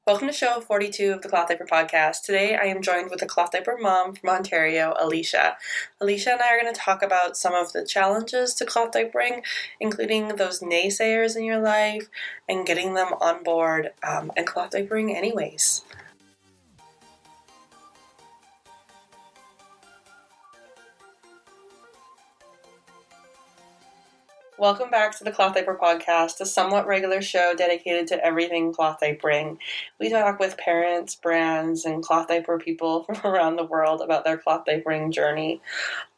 Welcome to show 42 of the Cloth Diaper podcast. Today I am joined with a cloth diaper mom from Ontario, Elisha. Elisha and I are going to talk about some of the challenges to cloth diapering, including those naysayers in your life and getting them on board and cloth diapering anyways. Welcome back to the Cloth Diaper Podcast, a somewhat regular show dedicated to everything cloth diapering. We talk with parents, brands, and cloth diaper people from around the world about their cloth diapering journey.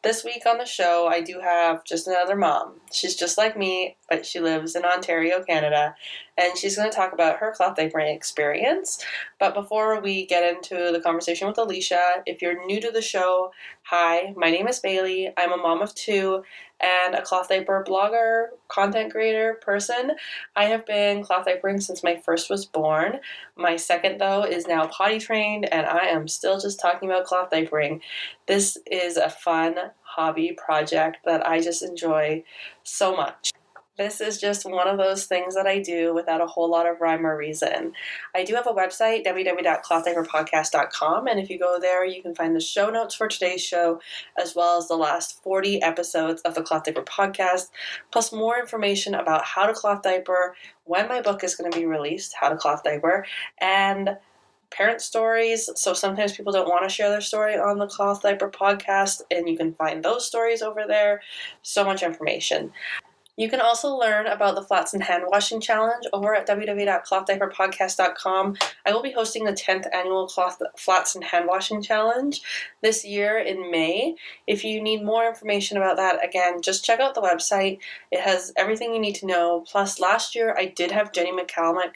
This week on the show, I do have just another mom. She's just like me, but she lives in Ontario, Canada, and she's going to talk about her cloth diapering experience. But before we get into the conversation with Elisha, if you're new to the show, hi, my name is Bailey. I'm a mom of two and a cloth diaper blogger, content creator person. I have been cloth diapering since my first was born. My second, though, is now potty trained, and I am still just talking about cloth diapering. This is a fun hobby project that I just enjoy so much. This is just one of those things that I do without a whole lot of rhyme or reason. I do have a website, www.clothdiaperpodcast.com, and if you go there, you can find the show notes for today's show, as well as the last 40 episodes of the Cloth Diaper podcast, plus more information about how to cloth diaper, when my book is going to be released, How to Cloth Diaper, and parent stories. So sometimes people don't want to share their story on the Cloth Diaper podcast, and you can find those stories over there. So much information. You can also learn about the Flats and Hand Washing Challenge over at www.clothdiaperpodcast.com. I will be hosting the 10th annual Flats and Hand Washing Challenge this year in May. If you need more information about that, again, just check out the website. It has everything you need to know. Plus, last year I did have Jenny McCalmick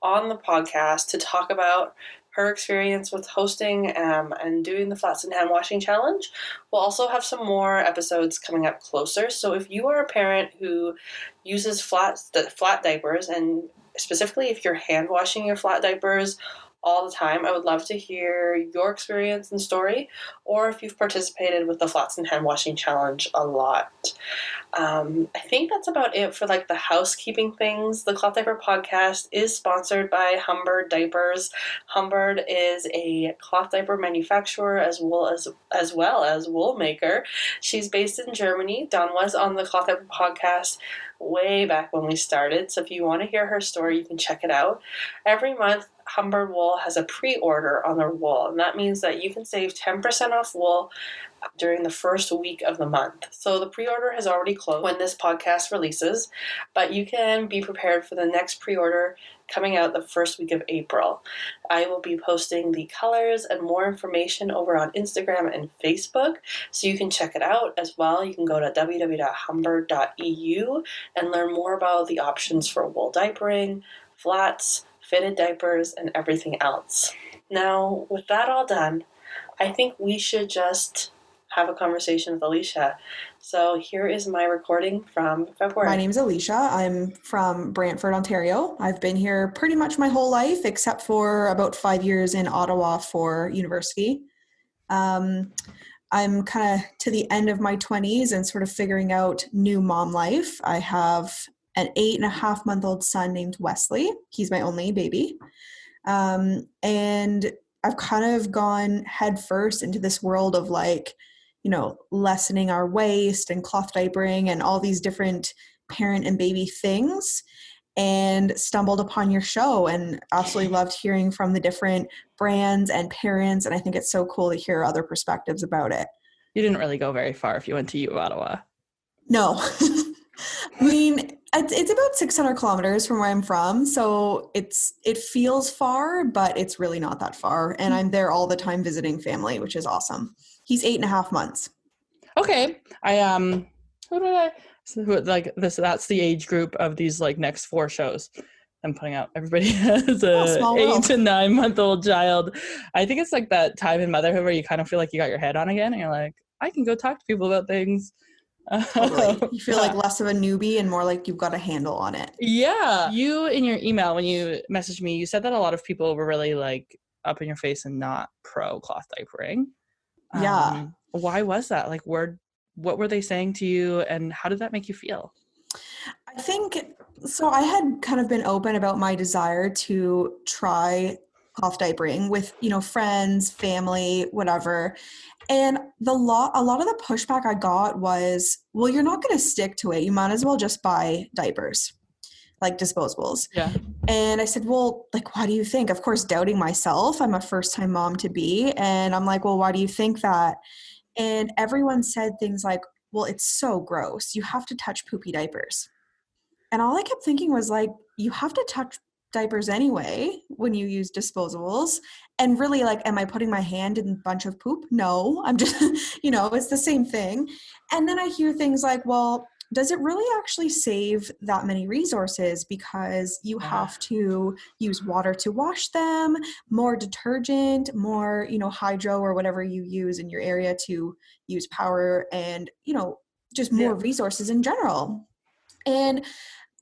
on the podcast to talk about her experience with hosting and doing the Flats and Hand Washing Challenge. We'll also have some more episodes coming up closer. So if you are a parent who uses flat diapers, and specifically if you're hand washing your flat diapers all the time, I would love to hear your experience and story, or if you've participated with the Flats and Hand Washing Challenge a lot. I think that's about it for the housekeeping things. The Cloth Diaper podcast is sponsored by Humbird Diapers. Humbird is a cloth diaper manufacturer as well as wool maker. She's based in Germany. Dawn was on the Cloth Diaper podcast way back when we started, so if you want to hear her story, you can check it out. Every month, Humbird Wool has a pre-order on their wool, and that means that you can save 10% off wool during the first week of the month. So the pre-order has already closed when this podcast releases, but you can be prepared for the next pre-order coming out the first week of April. I will be posting the colors and more information over on Instagram and Facebook, so you can check it out as well. You can go to www.humbird.eu and learn more about the options for wool diapering, flats, fitted diapers, and everything else. Now, with that all done, I think we should just have a conversation with Elisha. So here is my recording from February. My name's Elisha. I'm from Brantford, Ontario. I've been here pretty much my whole life, except for about 5 years in Ottawa for university. I'm kind of to the end of my 20s and sort of figuring out new mom life. I have an 8.5-month-old son named Wesley. He's my only baby. And I've kind of gone headfirst into this world of lessening our waste and cloth diapering and all these different parent and baby things, and stumbled upon your show and absolutely loved hearing from the different brands and parents. And I think it's so cool to hear other perspectives about it. You didn't really go very far if you went to Ottawa. No. I mean, it's about 600 kilometers from where I'm from, so it feels far, but it's really not that far. And I'm there all the time visiting family, which is awesome. He's 8.5 months. Okay, that's the age group of these next 4 shows I'm putting out. Everybody has a 8 to 9 month old child. I think it's that time in motherhood where you kind of feel like you got your head on again, and you're like, I can go talk to people about things. Totally. You feel like less of a newbie and more like you've got a handle on it. Yeah. You, in your email, when you messaged me, you said that a lot of people were really up in your face and not pro cloth diapering. Yeah. Why was that? What were they saying to you, and how did that make you feel? I think, so I had kind of been open about my desire to try cloth diapering with, friends, family, whatever. And a lot of the pushback I got was, well, you're not going to stick to it. You might as well just buy diapers, like disposables. Yeah. And I said, well, like, why do you think? Of course, doubting myself. I'm a first-time mom to be. And I'm like, well, why do you think that? And everyone said things like, well, it's so gross. You have to touch poopy diapers. And all I kept thinking was like, you have to touch diapers anyway when you use disposables. And really, like, am I putting my hand in a bunch of poop? No, I'm just, it's the same thing. And then I hear things like, well, does it really actually save that many resources because you have to use water to wash them, more detergent, more, hydro or whatever you use in your area to use power and, just more resources in general. And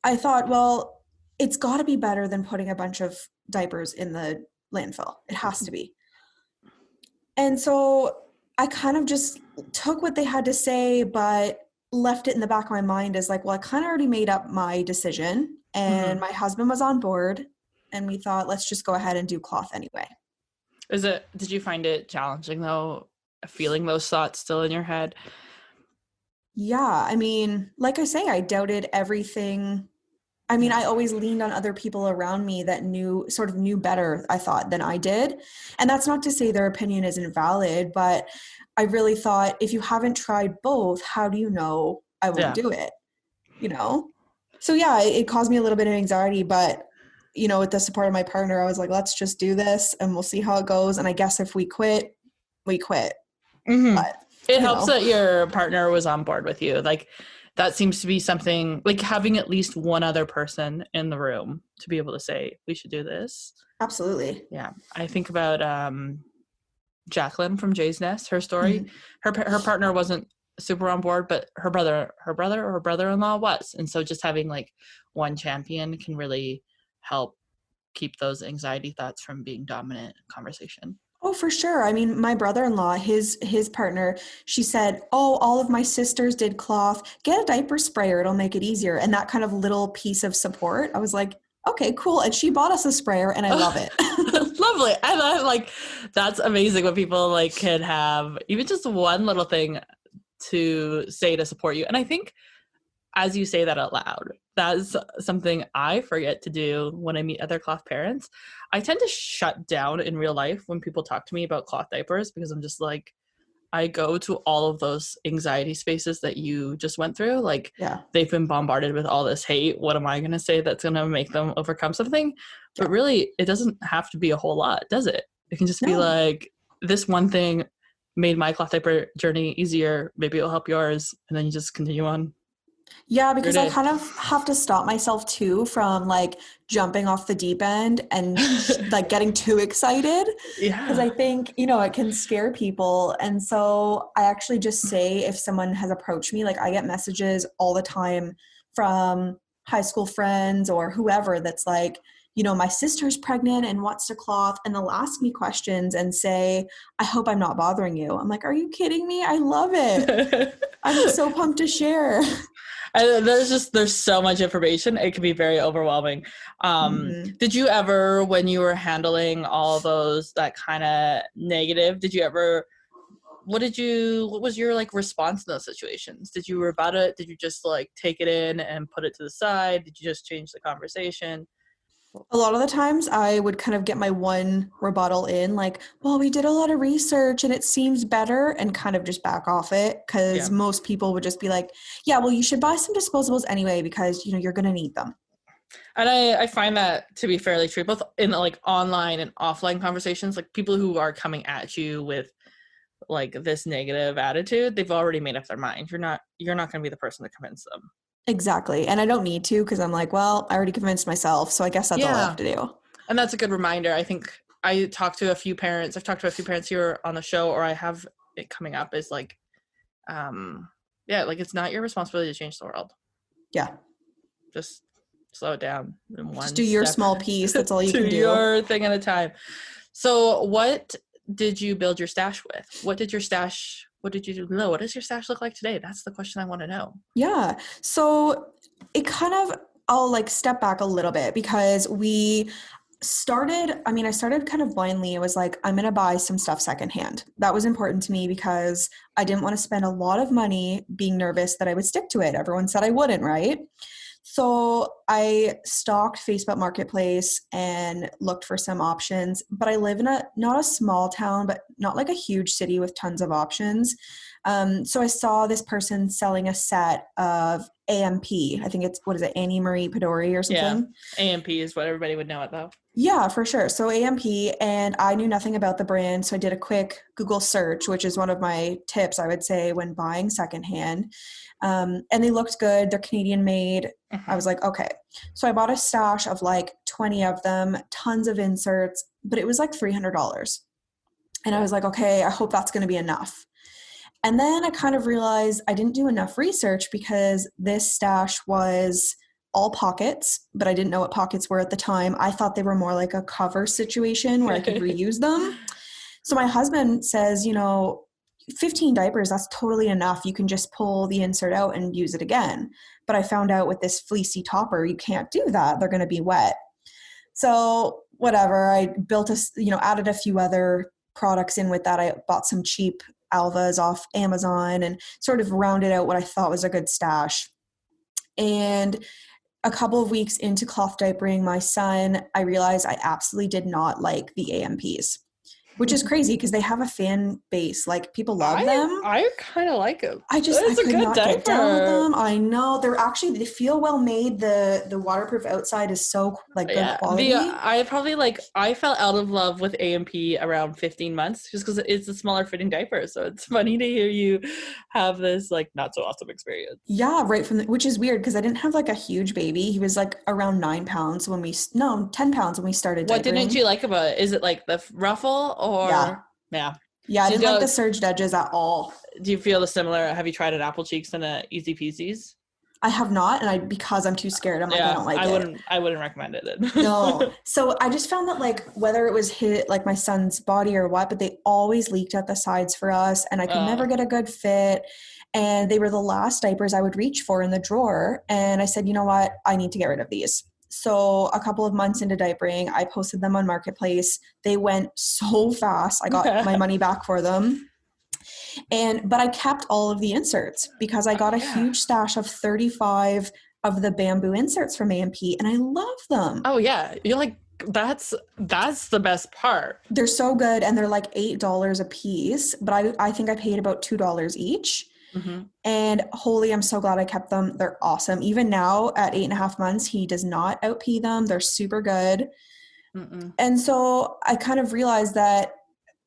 I thought, well, it's got to be better than putting a bunch of diapers in the landfill. It has to be. And so I kind of just took what they had to say, but left it in the back of my mind as like, well, I kind of already made up my decision and my husband was on board and we thought, let's just go ahead and do cloth anyway. Did you find it challenging though, feeling those thoughts still in your head? Yeah. I mean, like I say, I doubted everything. I mean, I always leaned on other people around me that knew better, I thought, than I did. And that's not to say their opinion isn't valid, but I really thought if you haven't tried both, how do you know I won't do it? So yeah, it caused me a little bit of anxiety, but with the support of my partner, I was like, let's just do this and we'll see how it goes. And I guess if we quit, we quit. But it helps that your partner was on board with you. Like, that seems to be something, like having at least one other person in the room to be able to say, we should do this. Absolutely. Yeah. I think about Jacqueline from Jay's Nest, her story. Her partner wasn't super on board, but her brother or her brother-in-law was. And so just having like one champion can really help keep those anxiety thoughts from being dominant in conversation. Oh, for sure. I mean, my brother-in-law, his partner, she said, oh, all of my sisters did cloth. Get a diaper sprayer. It'll make it easier. And that kind of little piece of support, I was like, okay, cool. And she bought us a sprayer and I love it. Lovely. I love, like, that's amazing when people like can have even just one little thing to say to support you. And I think as you say that out loud, that's something I forget to do when I meet other cloth parents. I tend to shut down in real life when people talk to me about cloth diapers because I'm just like, I go to all of those anxiety spaces that you just went through. Like, they've been bombarded with all this hate. What am I going to say that's going to make them overcome something? But really, it doesn't have to be a whole lot, does it? It can just be like, this one thing made my cloth diaper journey easier. Maybe it'll help yours. And then you just continue on. Yeah, because I kind of have to stop myself too from like jumping off the deep end and like getting too excited. Yeah. Because I think, it can scare people. And so I actually just say if someone has approached me, like I get messages all the time from high school friends or whoever that's like, my sister's pregnant and wants to cloth, and they'll ask me questions and say, I hope I'm not bothering you. I'm like, are you kidding me? I love it. I'm so pumped to share. And there's so much information. It can be very overwhelming. Did you ever, when you were handling all those, that kind of negative, what was your like response in those situations? Did you rebut it? Did you just like take it in and put it to the side? Did you just change the conversation? A lot of the times I would kind of get my one rebuttal in like, well, we did a lot of research and it seems better, and kind of just back off it because most people would just be like, yeah, well, you should buy some disposables anyway because, you're going to need them. And I find that to be fairly true, both in like online and offline conversations. Like people who are coming at you with like this negative attitude, they've already made up their mind. You're not going to be the person to convince them. Exactly. And I don't need to because I'm like, well, I already convinced myself. So I guess that's all I have to do. And that's a good reminder. I think I've talked to a few parents here on the show, or I have it coming up is like, like it's not your responsibility to change the world. Yeah. Just slow it down. Just do your small piece. That's all you can do. Do your thing at a time. So what did you build your stash with? What does your stash look like today? That's the question I want to know. Yeah. So I'll like step back a little bit because I started kind of blindly. It was like, I'm going to buy some stuff secondhand. That was important to me because I didn't want to spend a lot of money being nervous that I would stick to it. Everyone said I wouldn't, right? So I stalked Facebook Marketplace and looked for some options, but I live in not a small town, but not like a huge city with tons of options. So I saw this person selling a set of AMP. I think it's, what is it, Annie Marie Pedori or something? Yeah, AMP is what everybody would know it though. Yeah, for sure. So AMP, and I knew nothing about the brand. So I did a quick Google search, which is one of my tips, I would say, when buying secondhand. And they looked good. They're Canadian made. I was like, okay. So I bought a stash of like 20 of them, tons of inserts, but it was like $300. And I was like, okay, I hope that's going to be enough. And then I kind of realized I didn't do enough research because this stash was all pockets, but I didn't know what pockets were at the time. I thought they were more like a cover situation where I could reuse them. So my husband says, 15 diapers, that's totally enough. You can just pull the insert out and use it again. But I found out with this fleecy topper, you can't do that. They're going to be wet. So whatever, I built added a few other products in with that. I bought some cheap Alvas off Amazon and sort of rounded out what I thought was a good stash. And a couple of weeks into cloth diapering my son, I realized I absolutely did not like the AMPs, which is crazy because they have a fan base. Like, people love them. I kind of like them. I could not get down with them. I know they feel well made. The waterproof outside is so good quality. I fell out of love with AMP around 15 months just because it's a smaller fitting diaper. So it's funny to hear you have this not so awesome experience. Yeah, right which is weird because I didn't have a huge baby. He was around 9 pounds 10 pounds when we started diapering. What didn't you like about it? Is it the ruffle or yeah? Yeah, I didn't like the surged edges at all. Do you feel the similar? Have you tried an Apple Cheeks and a Easy Peasies? I have not, and because I'm too scared, I don't like it. I wouldn't recommend it then. No. So I just found that whether it was hit my son's body or what, but they always leaked at the sides for us, and I could never get a good fit. And they were the last diapers I would reach for in the drawer. And I said, you know what? I need to get rid of these. So a couple of months into diapering, I posted them on Marketplace. They went so fast. I got my money back for them. But I kept all of the inserts because I got a huge stash of 35 of the bamboo inserts from AMP, and I love them. Oh yeah. You're that's the best part. They're so good, and they're $8 a piece, but I think I paid about $2 each. Mm-hmm. And holy, I'm so glad I kept them. They're awesome. Even now at 8.5 months, he does not outpee them. They're super good. Mm-mm. And so I kind of realized that,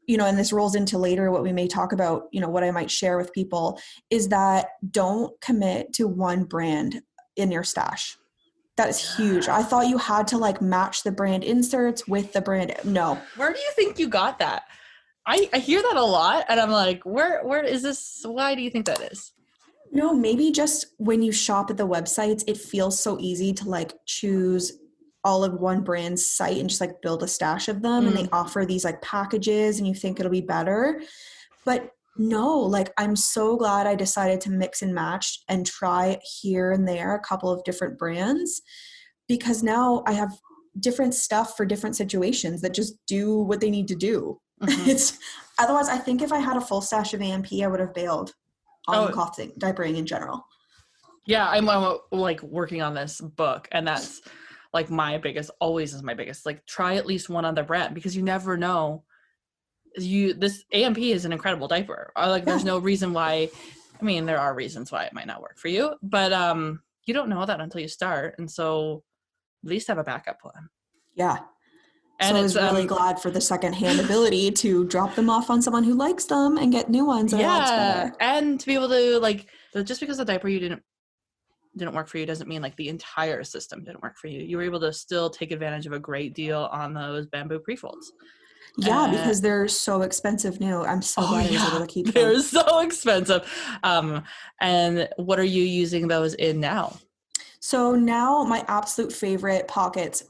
and this rolls into later what we may talk about, what I might share with people, is that don't commit to one brand in your stash. That is huge. I thought you had to match the brand inserts with the brand. No. Where do you think you got that? I hear that a lot, and I'm like, where is this? Why do you think that is? No, maybe just when you shop at the websites, it feels so easy to choose all of one brand's site and just build a stash of them. And they offer these packages, and you think it'll be better. But no, I'm so glad I decided to mix and match and try here and there a couple of different brands, because now I have different stuff for different situations that just do what they need to do. Mm-hmm. Otherwise, I think if I had a full stash of AMP, I would have bailed on cloth diapering in general. Yeah, I'm working on this book, and that's my biggest try at least one other brand, because you never know. This AMP is an incredible diaper. There's no reason why. I mean, there are reasons why it might not work for you, but you don't know that until you start, and so at least have a backup plan. Yeah. And so I was really glad for the secondhand ability to drop them off on someone who likes them and get new ones. And to be able to just because the diaper you didn't work for you doesn't mean the entire system didn't work for you. You were able to still take advantage of a great deal on those bamboo pre-folds. Yeah, because they're so expensive new. I'm so glad I was able to keep them. They're so expensive. And what are you using those in now? So now my absolute favorite pockets,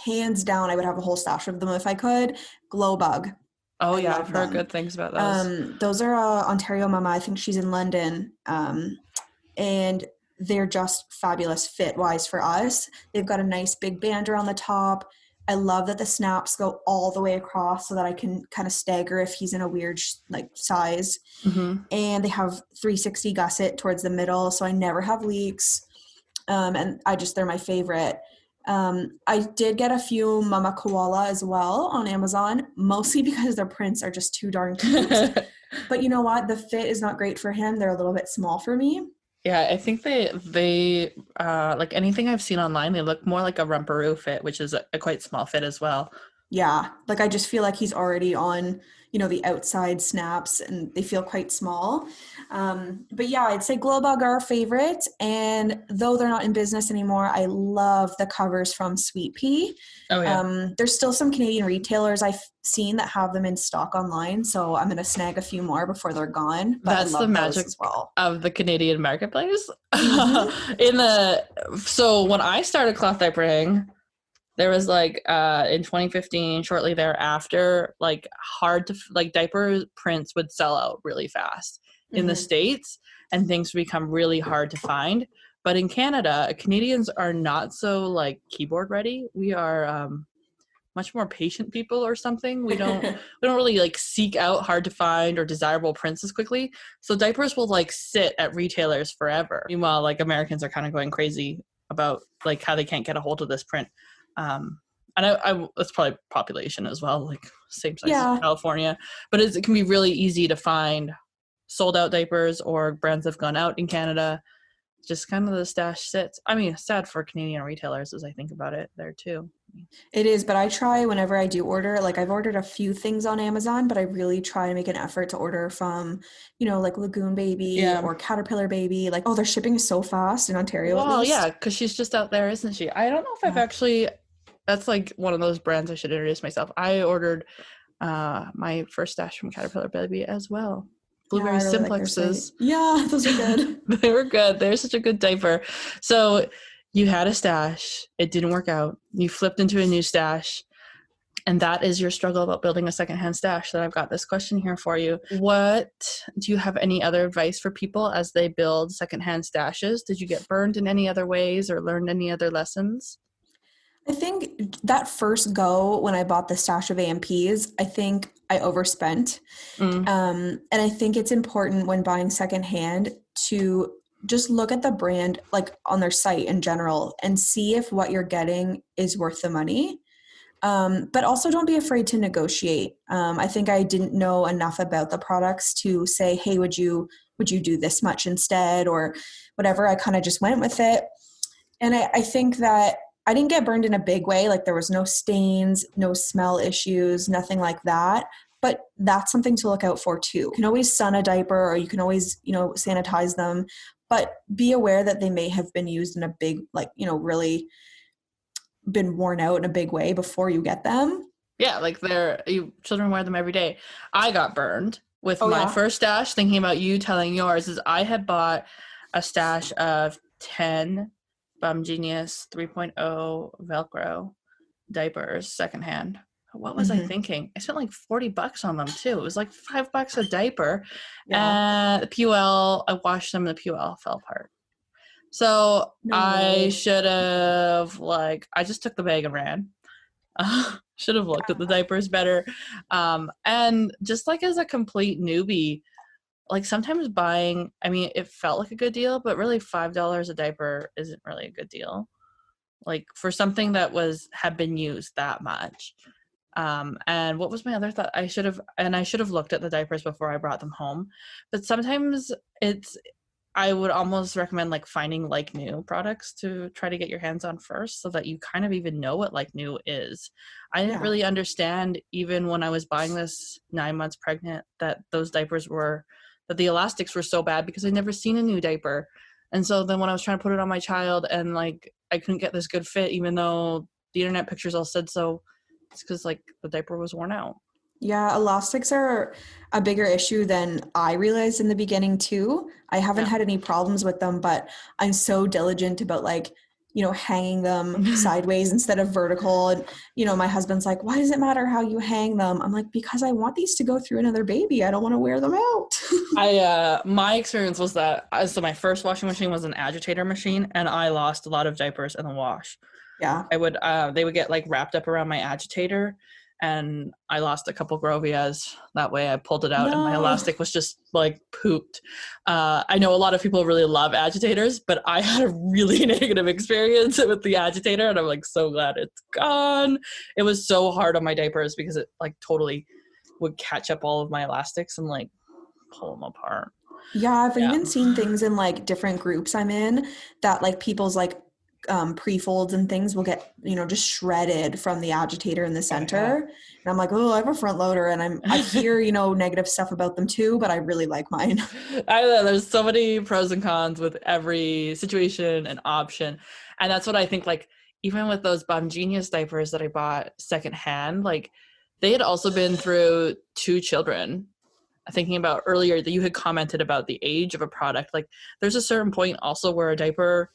hands down, I would have a whole stash of them if I could. Glow Bug. Oh yeah, I've heard good things about those. Those are Ontario mama. I think she's in London. And they're just fabulous fit wise for us. They've got a nice big band around the top. I love that the snaps go all the way across so that I can kind of stagger if he's in a weird like size. Mm-hmm. And they have 360 gusset towards the middle, so I never have leaks. And they're my favorite. I did get a few Mama Koala as well on Amazon, mostly because their prints are just too darn cute. But you know what? The fit is not great for him. They're a little bit small for me. Yeah, I think they like anything I've seen online, they look more like a rumperoo fit, which is a quite small fit as well. Yeah, like I just feel like he's already on, the outside snaps and they feel quite small. But yeah, I'd say Glowbug are our favorite. And though they're not in business anymore, I love the covers from Sweet Pea. Oh, yeah. There's still some Canadian retailers I've seen that have them in stock online. So I'm going to snag a few more before they're gone. But that's the magic as well of the Canadian marketplace. Mm-hmm. So when I started cloth diapering, there was like in 2015, shortly thereafter, like diaper prints would sell out really fast in the States, and things would become really hard to find. But in Canada, Canadians are not so like keyboard ready. We are much more patient people or something. We don't really like seek out hard to find or desirable prints as quickly. So diapers will like sit at retailers forever. Meanwhile, like Americans are kind of going crazy about like how they can't get a hold of this print. And I that's probably population as well, like same size as California, but it can be really easy to find sold out diapers or brands have gone out in Canada. Just kind of the stash sits. I mean, it's sad for Canadian retailers as I think about it there too. It is, but I try whenever I do order, like I've ordered a few things on Amazon, but I really try to make an effort to order from, like Lagoon Baby or Caterpillar Baby. Like, their shipping is so fast in Ontario. Well, yeah, because she's just out there, isn't she? I don't know if I've actually, that's like one of those brands I should introduce myself. I ordered my first stash from Caterpillar Baby as well. Blueberry Simplexes. Yeah, those are good. They were good. They're such a good diaper. So you had a stash. It didn't work out. You flipped into a new stash. And that is your struggle about building a secondhand stash. That I've got this question here for you. Do you have any other advice for people as they build secondhand stashes? Did you get burned in any other ways or learned any other lessons? I think that first go when I bought the stash of AMPs, I think I overspent. And I think it's important when buying secondhand to just look at the brand, like on their site in general, and see if what you're getting is worth the money. But also don't be afraid to negotiate. I think I didn't know enough about the products to say, hey, would you do this much instead or whatever. I kind of just went with it. And I think that I didn't get burned in a big way. Like there was no stains, no smell issues, nothing like that. But that's something to look out for too. You can always sun a diaper or you can always, sanitize them, but be aware that they may have been used in a big, really been worn out in a big way before you get them. Yeah, like children wear them every day. I got burned with my first stash. Thinking about you telling yours is I had bought a stash of 10 Bum Genius 3.0 Velcro diapers secondhand. What was I thinking? I spent like $40 on them too. It was like $5 a diaper. And the PUL, I washed them and the PUL fell apart. So I should have I just took the bag and ran. Should have looked at the diapers better. And just as a complete newbie, sometimes buying, it felt like a good deal, but really $5 a diaper isn't really a good deal. For something that had been used that much. And what was my other thought? I should have looked at the diapers before I brought them home. But sometimes I would almost recommend finding new products to try to get your hands on first so that you kind of even know what new is. I didn't really understand even when I was buying this 9 months pregnant that those diapers that the elastics were so bad because I'd never seen a new diaper. And so then when I was trying to put it on my child and I couldn't get this good fit, even though the internet pictures all said so, it's because the diaper was worn out. Yeah, elastics are a bigger issue than I realized in the beginning too. I haven't had any problems with them, but I'm so diligent about hanging them sideways instead of vertical. And, my husband's like, why does it matter how you hang them? I'm like, because I want these to go through another baby. I don't want to wear them out. My experience was that, so my first washing machine was an agitator machine and I lost a lot of diapers in the wash. Yeah. They would get like wrapped up around my agitator, and I lost a couple Grovias that way. I pulled it out and my elastic was just like pooped. I know a lot of people really love agitators, but I had a really negative experience with the agitator, and I'm like so glad it's gone. It was so hard on my diapers because it like totally would catch up all of my elastics and like pull them apart. Yeah, I've even seen things in like different groups I'm in that like people's like pre-folds and things will get, just shredded from the agitator in the center. And I'm like, oh, I have a front loader, and I hear, negative stuff about them too, but I really like mine. There's so many pros and cons with every situation and option. And that's what I think, like, even with those Bum Genius diapers that I bought secondhand, like they had also been through 2 children. Thinking about earlier that you had commented about the age of a product, like there's a certain point also where a diaper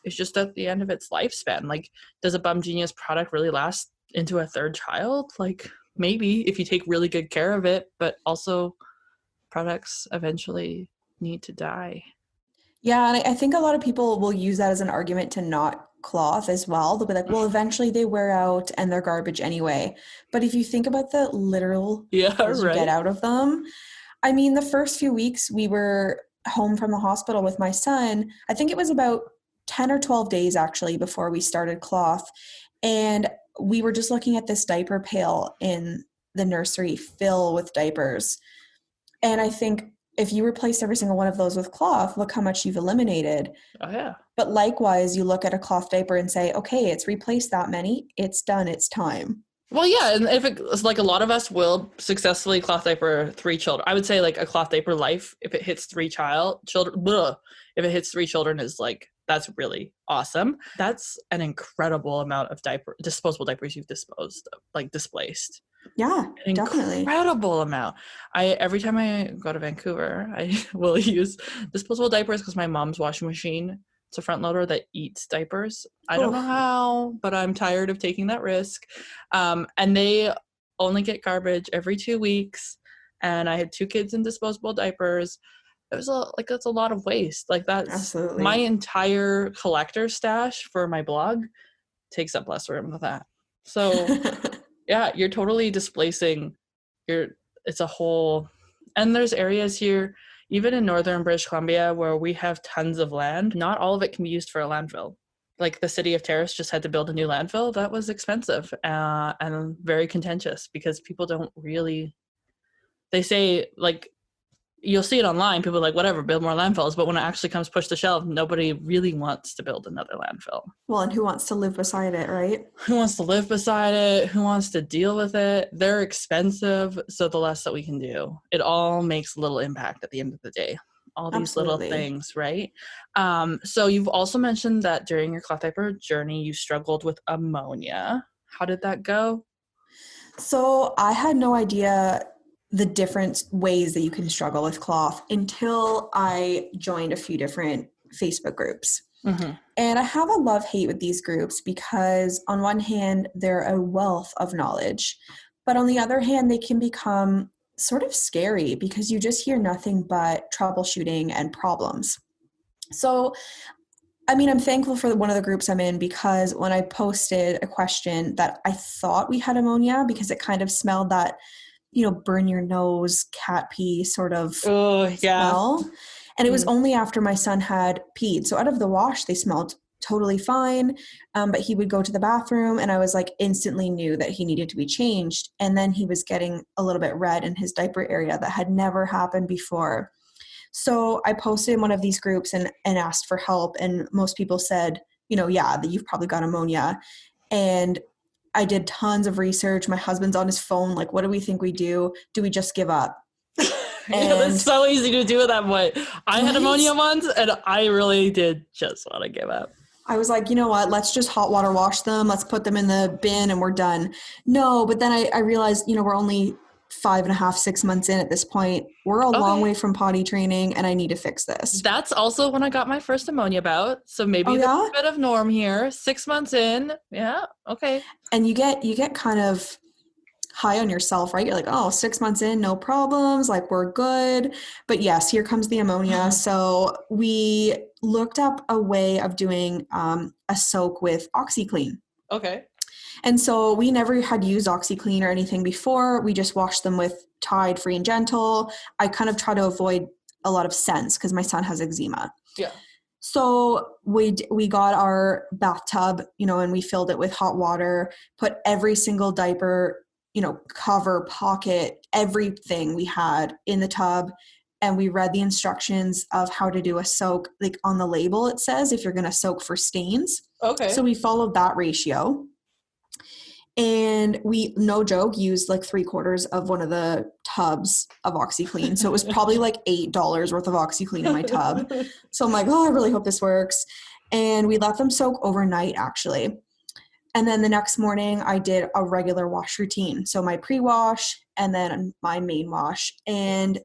is just at the end of its lifespan. Like, does a Bum Genius product really last into a 3rd child? Like, maybe if you take really good care of it, but also products eventually need to die. Yeah, and I think a lot of people will use that as an argument to not cloth as well. They'll be like, well, eventually they wear out and they're garbage anyway. But if you think about the literal you get out of them, I mean, the first few weeks we were home from the hospital with my son. I think it was about 10 or 12 days actually before we started cloth. And we were just looking at this diaper pail in the nursery fill with diapers. And I think if you replace every single one of those with cloth, look how much you've eliminated. Oh, yeah. But likewise, you look at a cloth diaper and say, okay, it's replaced that many. It's done. It's time. Well, yeah, and if it's like a lot of us will successfully cloth diaper 3 children. I would say like a cloth diaper life, if it hits 3 children, if it hits 3 children is like, that's really awesome. That's an incredible amount of disposable diapers you've displaced. Yeah, an definitely. Incredible amount. Every time I go to Vancouver, I will use disposable diapers because my mom's washing machine, it's a front loader that eats diapers. I don't know how, but I'm tired of taking that risk. And they only get garbage every 2 weeks. And I had 2 kids in disposable diapers. That's a lot of waste. Like that's absolutely my entire collector stash for my blog takes up less room than that. So yeah, you're totally displacing it's a whole, and there's areas here, even in northern British Columbia, where we have tons of land. Not all of it can be used for a landfill. Like the city of Terrace just had to build a new landfill. That was expensive and very contentious because people don't really, they say like, you'll see it online, people are like, whatever, build more landfills, but when it actually comes push to shove, nobody really wants to build another landfill. Well, and who wants to live beside it, right? Who wants to live beside it? Who wants to deal with it? They're expensive, so the less that we can do. It all makes a little impact at the end of the day. All these little things, right? So you've also mentioned that during your cloth diaper journey, you struggled with ammonia. How did that go? So I had no idea the different ways that you can struggle with cloth until I joined a few different Facebook groups. Mm-hmm. And I have a love-hate with these groups because on one hand, they're a wealth of knowledge, but on the other hand, they can become sort of scary because you just hear nothing but troubleshooting and problems. So, I mean, I'm thankful for one of the groups I'm in because when I posted a question that I thought we had ammonia because it kind of smelled that, burn your nose, cat pee sort of smell. And it was only after my son had peed. So out of the wash, they smelled totally fine. But he would go to the bathroom and I was like instantly knew that he needed to be changed. And then he was getting a little bit red in his diaper area that had never happened before. So I posted in one of these groups and asked for help. And most people said, that you've probably got ammonia. And I did tons of research. My husband's on his phone. Like, what do we think we do? Do we just give up? It's so easy to do at that point. I had ammonia once and I really did just want to give up. I was like, you know what? Let's just hot water wash them. Let's put them in the bin and we're done. No, but then I realized, we're only 5.5, 6 months in at this point. We're a long way from potty training and I need to fix this. That's also when I got my first ammonia bout. So maybe there's a bit of norm here. 6 months in. Yeah. Okay. And you get kind of high on yourself, right? You're like, 6 months in, no problems. Like we're good. But yes, here comes the ammonia. So we looked up a way of doing a soak with OxyClean. Okay. And so we never had used OxyClean or anything before. We just washed them with Tide Free and Gentle. I kind of try to avoid a lot of scents because my son has eczema. Yeah. So we got our bathtub, and we filled it with hot water, put every single diaper, cover, pocket, everything we had in the tub. And we read the instructions of how to do a soak. Like on the label, it says if you're going to soak for stains. Okay. So we followed that ratio. And we, no joke, used like 3/4 of one of the tubs of OxyClean. So it was probably like $8 worth of OxyClean in my tub. So I'm like, oh, I really hope this works. And we let them soak overnight, actually. And then the next morning, I did a regular wash routine. So my pre-wash and then my main wash. And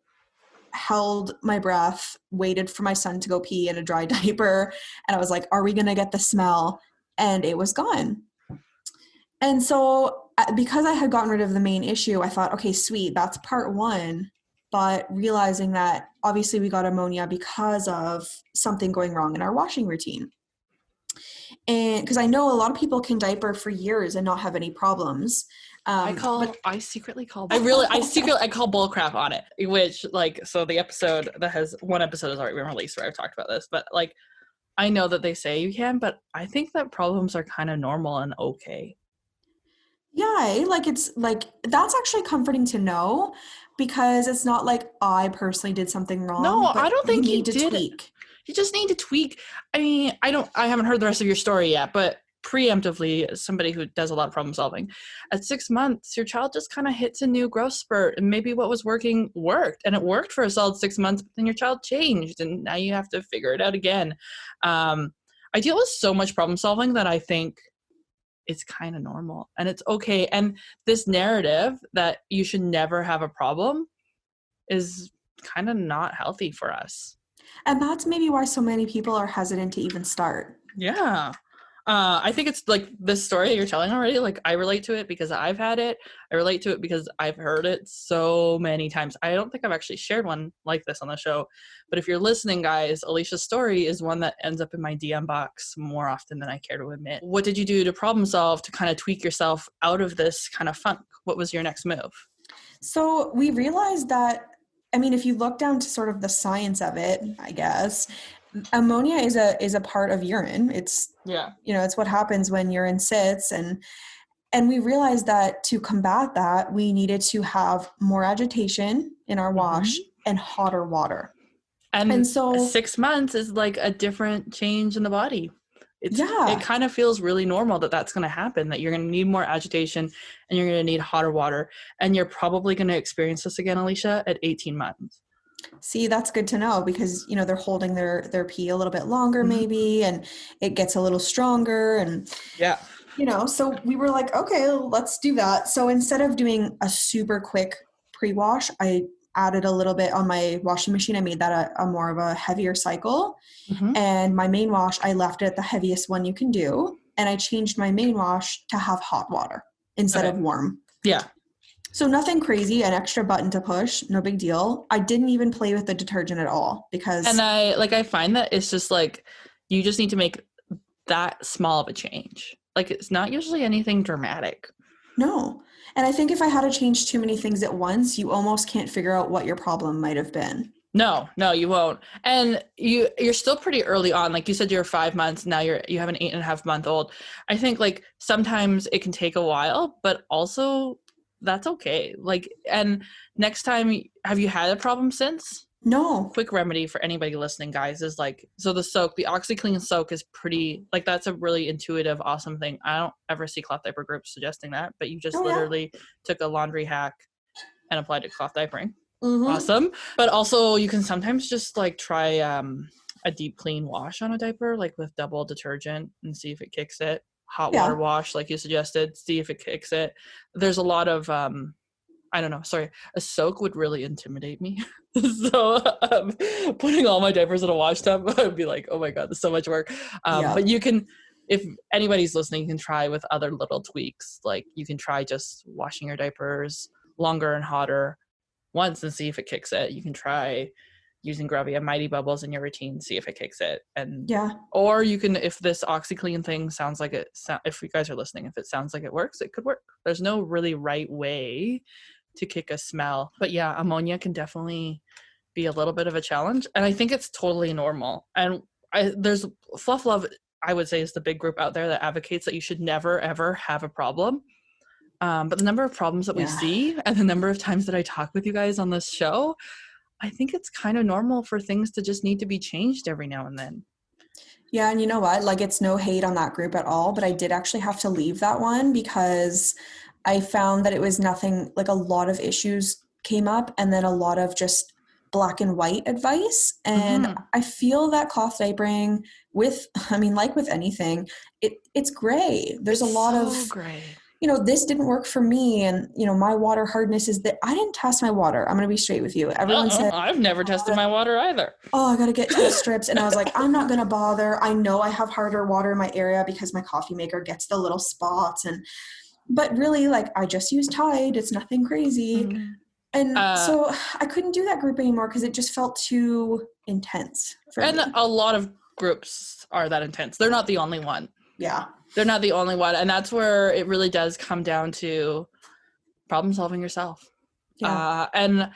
held my breath, waited for my son to go pee in a dry diaper. And I was like, are we going to get the smell? And it was gone. And so because I had gotten rid of the main issue, I thought, okay, sweet, that's part one. But realizing that obviously we got ammonia because of something going wrong in our washing routine. And because I know a lot of people can diaper for years and not have any problems. I call bull crap on it, which so the episode one episode has already been released where I've talked about this, but I know that they say you can, but I think that problems are kind of normal and okay. Yeah, it's that's actually comforting to know, because it's not like I personally did something wrong. No, I don't think you need to tweak. You just need to tweak. I mean, I haven't heard the rest of your story yet, but preemptively, as somebody who does a lot of problem solving, at 6 months, your child just kind of hits a new growth spurt, and maybe what was working worked, and it worked for a solid 6 months, but then your child changed, and now you have to figure it out again. I deal with so much problem solving that I think it's kind of normal and it's okay. And this narrative that you should never have a problem is kind of not healthy for us. And that's maybe why so many people are hesitant to even start. Yeah. I think it's this story you're telling already, I relate to it because I've had it. I relate to it because I've heard it so many times. I don't think I've actually shared one like this on the show, but if you're listening, guys, Alicia's story is one that ends up in my DM box more often than I care to admit. What did you do to problem solve to kind of tweak yourself out of this kind of funk? What was your next move? So we realized that, if you look down to sort of the science of it, I guess, ammonia is a part of urine. It's, it's what happens when urine sits. And we realized that to combat that, we needed to have more agitation in our wash and hotter water. And so 6 months is a different change in the body. It kind of feels really normal that's going to happen, that you're going to need more agitation and you're going to need hotter water. And you're probably going to experience this again, Elisha, at 18 months. See, that's good to know, because, they're holding their pee a little bit longer maybe, and it gets a little stronger. And, so we were like, okay, let's do that. So instead of doing a super quick pre-wash, I added a little bit on my washing machine. I made that a more of a heavier cycle. And my main wash, I left it at the heaviest one you can do. And I changed my main wash to have hot water instead of warm. Yeah. So nothing crazy, an extra button to push, no big deal. I didn't even play with the detergent at all, because... And I find that it's just you just need to make that small of a change. It's not usually anything dramatic. No. And I think if I had to change too many things at once, you almost can't figure out what your problem might have been. No, you won't. And you're still pretty early on. Like you said, you're 5 months. Now you have an 8.5-month-old. I think sometimes it can take a while, but also that's okay. And next time, have you had a problem since? No. Quick remedy for anybody listening, guys, is so the OxyClean soak is pretty, that's a really intuitive, awesome thing. I don't ever see cloth diaper groups suggesting that, but you just literally took a laundry hack and applied it to cloth diapering. Awesome. But also you can sometimes just try a deep clean wash on a diaper, with double detergent, and see if it kicks it. Hot water wash, like you suggested, see if it kicks it. There's a lot of a soak would really intimidate me. So putting all my diapers in a wash tub, I would be like, oh my god, there's so much work. But you can, if anybody's listening, you can try with other little tweaks. You can try just washing your diapers longer and hotter once and see if it kicks it. You can try using Gravia Mighty Bubbles in your routine, see if it kicks it. And or you can, if this OxyClean thing sounds like it, if you guys are listening, if it sounds like it works, it could work. There's no really right way to kick a smell. But yeah, ammonia can definitely be a little bit of a challenge. And I think it's totally normal. And there's Fluff Love, I would say, is the big group out there that advocates that you should never, ever have a problem. But the number of problems that we see and the number of times that I talk with you guys on this show, I think it's kind of normal for things to just need to be changed every now and then. Yeah, and you know what? Like, it's no hate on that group at all, but I did actually have to leave that one because I found that it was nothing, like a lot of issues came up and then a lot of just black and white advice. And I feel that cloth diapering like with anything, it's gray. There's a lot of gray. This didn't work for me. And, my water hardness is that I didn't test my water. I'm going to be straight with you. Everyone said, I've never tested my water either. Oh, I got to get test strips. And I was like, I'm not going to bother. I know I have harder water in my area because my coffee maker gets the little spots. But really, like, I just use Tide. It's nothing crazy. And so I couldn't do that group anymore because it just felt too intense for me. A lot of groups are that intense. They're not the only one. Yeah. They're not the only one. And that's where it really does come down to problem solving yourself. Yeah. And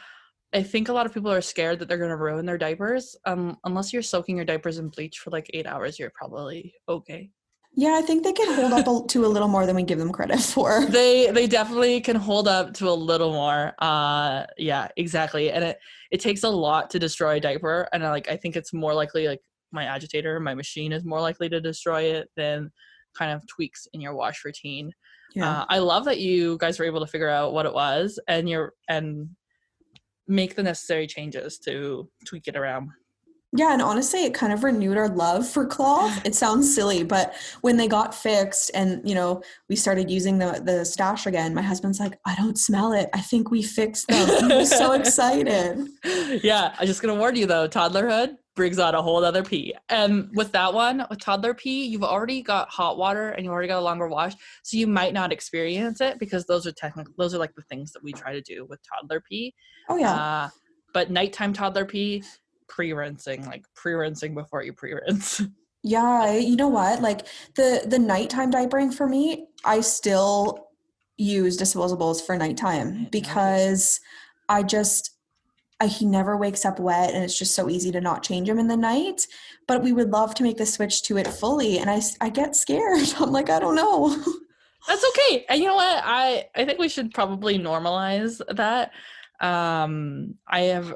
I think a lot of people are scared that they're going to ruin their diapers. Unless you're soaking your diapers in bleach for like 8 hours, you're probably okay. Yeah, I think they can hold up to a little more than we give them credit for. They definitely can hold up to a little more. Yeah, exactly. And it takes a lot to destroy a diaper. And I think it's more likely, like, my agitator, my machine is more likely to destroy it than kind of tweaks in your wash routine. Yeah. I love that you guys were able to figure out what it was and make the necessary changes to tweak it around. Yeah, and honestly, it kind of renewed our love for cloth. It sounds silly, but when they got fixed and, we started using the stash again, my husband's like, I don't smell it. I think we fixed them. He was so excited. Yeah, I'm just going to warn you, though, toddlerhood brings on a whole other pee. And with that one, with toddler pee, you've already got hot water and you already got a longer wash, so you might not experience it because those are like the things that we try to do with toddler pee. Oh, yeah. But nighttime toddler pee, pre-rinsing before you pre-rinse. Yeah, you know what? Like the nighttime diapering for me, I still use disposables for nighttime because he never wakes up wet and it's just so easy to not change him in the night. But we would love to make the switch to it fully. And I get scared. I'm like, I don't know. That's okay. And you know what? I think we should probably normalize that. I have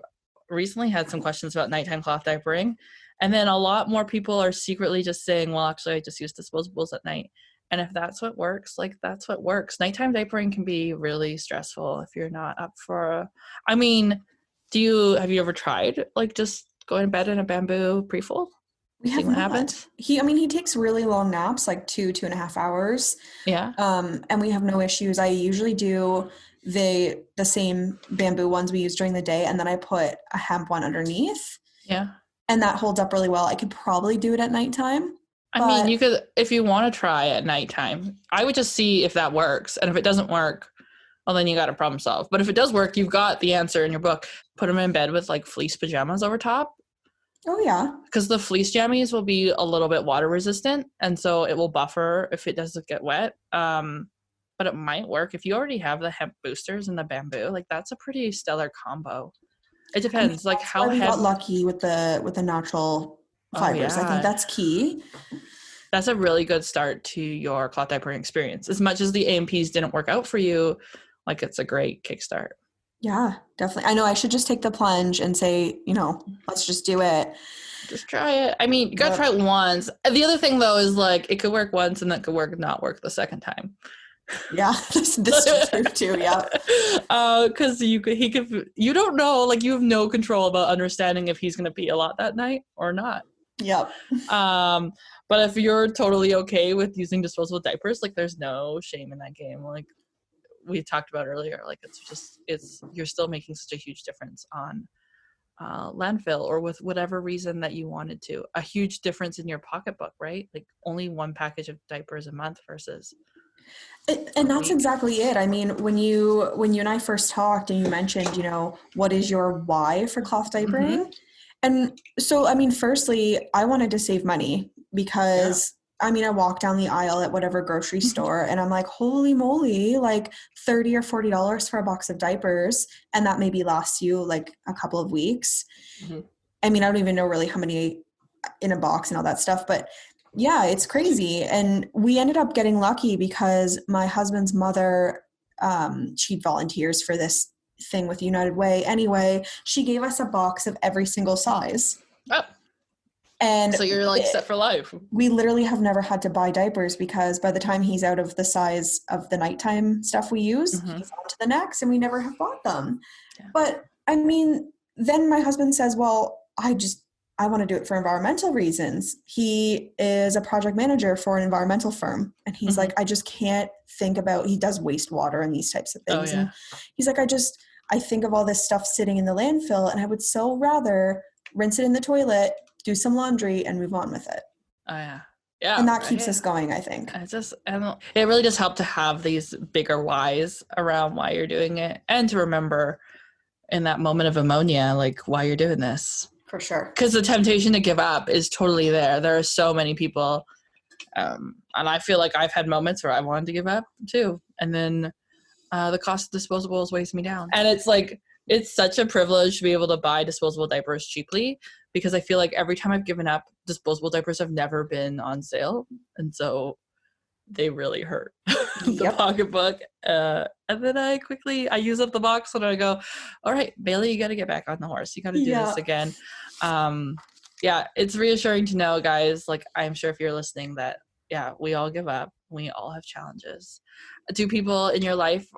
recently had some questions about nighttime cloth diapering, and then a lot more people are secretly just saying, well, actually I just use disposables at night. And if that's what works, like, that's what works. Nighttime diapering can be really stressful if you're not up for have you ever tried like just going to bed in a bamboo pre-fold? We have not. Happens? He takes really long naps, like 2.5 hours. Yeah. And we have no issues. I usually do the same bamboo ones we use during the day, and then I put a hemp one underneath. Yeah. And that holds up really well. I could probably do it at nighttime. You could, if you want to try at nighttime, I would just see if that works. And if it doesn't work, well, then you got a problem solved. But if it does work, you've got the answer in your book. Put them in bed with like fleece pajamas over top. Oh, yeah. Because the fleece jammies will be a little bit water resistant, and so it will buffer if it doesn't get wet. But it might work if you already have the hemp boosters and the bamboo. Like, that's a pretty stellar combo. It depends, like how we got lucky with the natural fibers. Oh, yeah. I think that's key. That's a really good start to your cloth diapering experience. As much as the AMPs didn't work out for you, like, it's a great kickstart. Yeah, definitely. I know I should just take the plunge and say, let's just do it. Just try it. You gotta try it once. The other thing, though, is like, it could work once and that could not work the second time. Yeah, this is true too. Yeah, because you don't know, like, you have no control about understanding if he's gonna pee a lot that night or not. Yep. But if you're totally okay with using disposable diapers, like, there's no shame in that game. Like we talked about earlier, like, you're still making such a huge difference on landfill or with whatever reason that you wanted to. A huge difference in your pocketbook, right? Like, only one package of diapers a month versus. And that's exactly it. When you and I first talked and you mentioned, what is your why for cloth diapering? Mm-hmm. And so, I mean, firstly, I wanted to save money because I mean, I walk down the aisle at whatever grocery store and I'm like, holy moly, like $30 or $40 for a box of diapers. And that maybe lasts you like a couple of weeks. Mm-hmm. I mean, I don't even know really how many in a box and all that stuff, but yeah, it's crazy. And we ended up getting lucky because my husband's mother, she volunteers for this thing with United Way. Anyway, she gave us a box of every single size. Oh. And so you're like set for life. We literally have never had to buy diapers because by the time he's out of the size of the nighttime stuff we use, he's on to the next and we never have bought them. Yeah. But I mean, then my husband says, well, I want to do it for environmental reasons. He is a project manager for an environmental firm. And he's like, I just can't think about, he does wastewater and these types of things. And he's like, I think of all this stuff sitting in the landfill and I would so rather rinse it in the toilet, do some laundry and move on with it. Oh yeah. Yeah. And that keeps us going, I think. It really does help to have these bigger whys around why you're doing it and to remember in that moment of ammonia, like why you're doing this. For sure. Because the temptation to give up is totally there. There are so many people. And I feel like I've had moments where I wanted to give up too. And then the cost of disposables weighs me down. And it's like, it's such a privilege to be able to buy disposable diapers cheaply because I feel like every time I've given up, disposable diapers have never been on sale. And so they really hurt the pocketbook. And then I use up the box and I go, all right, Bailey, you got to get back on the horse. You got to do this again. It's reassuring to know, guys, like I'm sure if you're listening that, we all give up. We all have challenges. Do people in your life,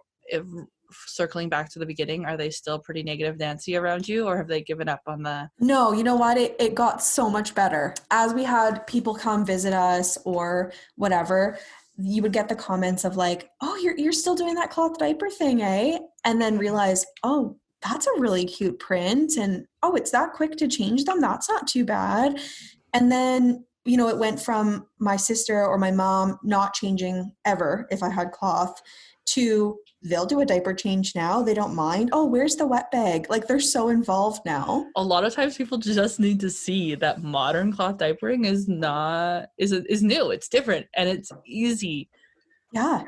circling back to the beginning, are they still pretty negative Nancy around you or have they given up on the... No, you know what? It got so much better. As we had people come visit us or whatever, you would get the comments of like, oh, you're still doing that cloth diaper thing, eh? And then realize, oh, that's a really cute print. And oh, it's that quick to change them. That's not too bad. And then, it went from my sister or my mom not changing ever if I had cloth to they'll do a diaper change now. They don't mind. Oh, where's the wet bag? Like they're so involved now. A lot of times people just need to see that modern cloth diapering is new. It's different and it's easy. Yeah.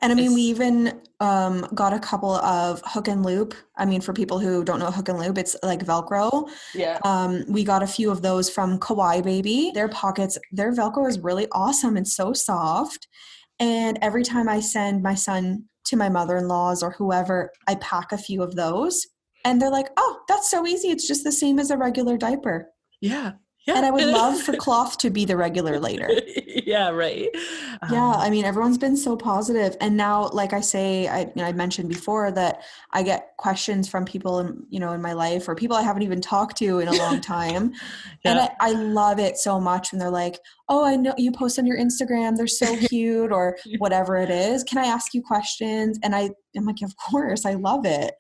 And I mean, we even got a couple of hook and loop. I mean, for people who don't know hook and loop, it's like Velcro. Yeah. We got a few of those from Kawaii Baby. Their pockets, their Velcro is really awesome and so soft. And every time I send my son to my mother-in-law's or whoever, I pack a few of those. And they're like, oh, that's so easy. It's just the same as a regular diaper. Yeah. And I would love for cloth to be the regular later. Yeah, right. Yeah, I mean, everyone's been so positive. And now, like I say, I mentioned before that I get questions from people in my life or people I haven't even talked to in a long time. And I love it so much when they're like, oh, I know you post on your Instagram. They're so cute or whatever it is. Can I ask you questions? And I'm like, of course, I love it.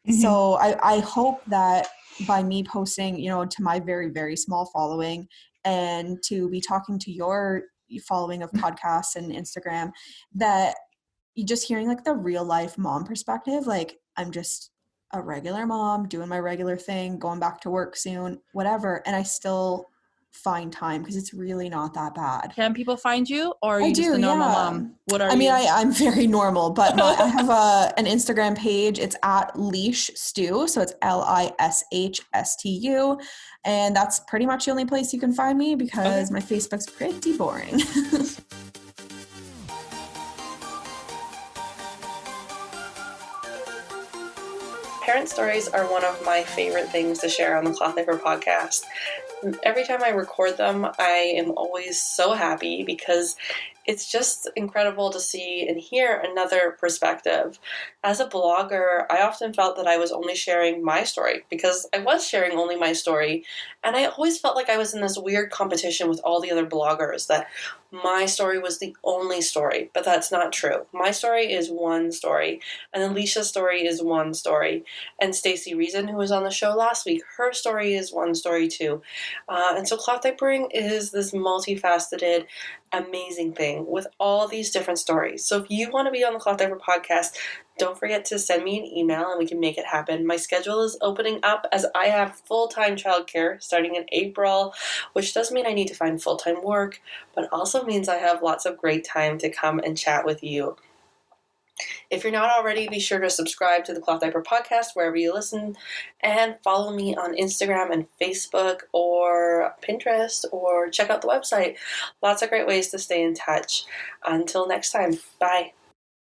Mm-hmm. So I hope that by me posting, to my very, very small following and to be talking to your following of podcasts and Instagram, that you just hearing like the real life mom perspective, like I'm just a regular mom doing my regular thing, going back to work soon, whatever. And I still find time because it's really not that bad. Can people find you or are you just a normal mom? What are you? I mean, I'm very normal, but I have an Instagram page. It's at Leash Stew. So it's LISHSTU. And that's pretty much the only place you can find me because my Facebook's pretty boring. Parent stories are one of my favorite things to share on the Cloth Diaper podcast. Every time I record them, I am always so happy because it's just incredible to see and hear another perspective. As a blogger, I often felt that I was only sharing my story because I was sharing only my story, and I always felt like I was in this weird competition with all the other bloggers, that my story was the only story, but that's not true. My story is one story, and Elisha's story is one story, and Stacey Reason, who was on the show last week, her story is one story too. And so cloth diapering is this multifaceted, amazing thing with all these different stories. So if you want to be on the Cloth Diaper podcast, don't forget to send me an email and we can make it happen. My schedule is opening up as I have full-time childcare starting in April, which does mean I need to find full-time work, but also means I have lots of great time to come and chat with you. If you're not already, be sure to subscribe to the Cloth Diaper Podcast wherever you listen, and follow me on Instagram and Facebook or Pinterest, or check out the website. Lots of great ways to stay in touch. Until next time, bye.